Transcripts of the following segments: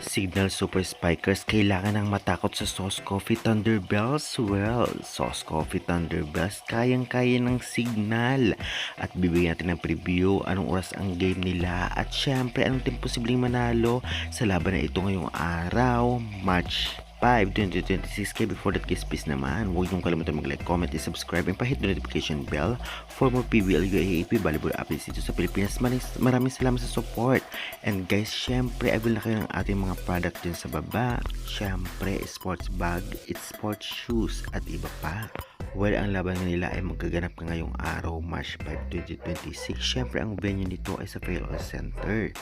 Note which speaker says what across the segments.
Speaker 1: Signal Super Spikers, kailangan ng matakot sa Sauce Coffee Thunderbells? Well, Sauce Coffee Thunderbells, kayang-kaya ng Signal. At bibigyan natin ng preview, anong oras ang game nila, at syempre, anong team posibleng manalo sa laban na ito ngayong araw, March 5, 2026. Kaya before that, guys, please naman, huwag niyong kalimutan mag-like, comment, and subscribe, and pahit the notification bell for more PBL UAAP volleyball updates dito sa Pilipinas. Maraming salamat sa support. And guys, syempre, avail na kayo ng ating mga product din sa baba. Syempre, sports bag, it's sports shoes, at iba pa. Well, ang laban nila ay magkaganap ka ngayong araw, March 5, 2026. Syempre, ang venue nito ay sa Fairall Center.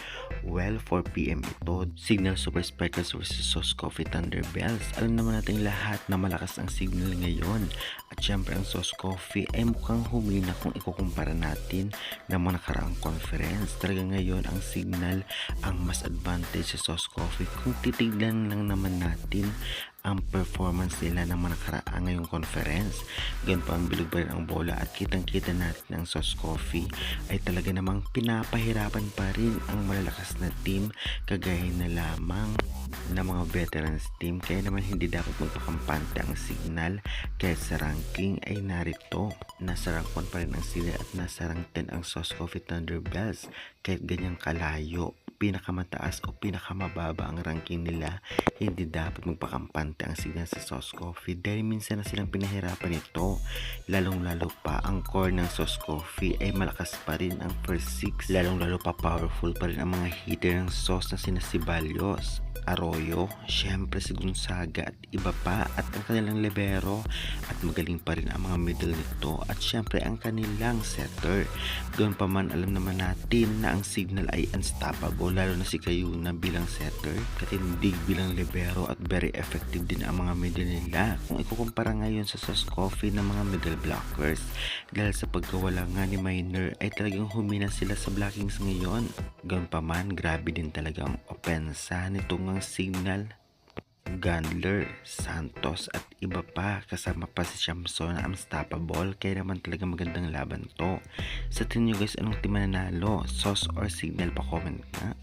Speaker 1: Well, 4 PM ito. Signal Super Spikers versus Sauce Coffee Thunderbells. Alam naman natin lahat na malakas ang Signal ngayon. At syempre, ang Sauce Coffee ay mukhang humina kung ikukumpara natin ng mga nakaraang conference. Talaga ngayon, ang Signal ang mas advantage sa Sauce Coffee. Kung titignan lang naman natin ang performance nila ng mga nakaraan ngayong conference, ganun pa ang bilog pa rin ang bola, at kitang-kita natin ang Sauce Coffee ay talaga namang pinapahirapan pa rin ang malalakas na team kagaya na lamang na mga veterans team. Kaya naman hindi dapat magpakampante ang Signal kahit sa ranking ay narito. Nasa rank 1 pa rin ang sila at nasa rank 10 ang Sauce Coffee Thunderbells. Kahit ganyang kalayo, pinakamataas o pinakamababa ang ranking nila, hindi dapat magpakampante ang Signal sa Sauce Coffee dahil minsan na silang pinahirapan ito. Lalong-lalo pa ang core ng Sauce Coffee ay malakas pa rin ang first 6. Lalong-lalo pa powerful pa rin ang mga hitter ng Sauce na sina Ceballos, Arroyo, syempre si Gonzaga at iba pa, at ang kanilang libero, at magaling pa rin ang mga middle nito, at syempre ang kanilang setter. Doon pa man, alam naman natin na ang Signal ay unstoppable, lalo na si Kayuna bilang setter, katindig bilang libero, at very effective din ang mga middle nila kung ikukumpara ngayon sa Sauce Coffee ng mga middle blockers, dahil sa pagkawala nga ni Minor ay talagang humina sila sa blockings ngayon. Ganoon pa man, grabe din talaga ang opensa nitong Signal. Gandler, Santos at iba pa, kasama pa si Shamson na unstoppable. Kaya naman talaga magandang laban to. Sa tingin nyo guys, anong team mananalo? Sauce or Signal? Pa-comment nga.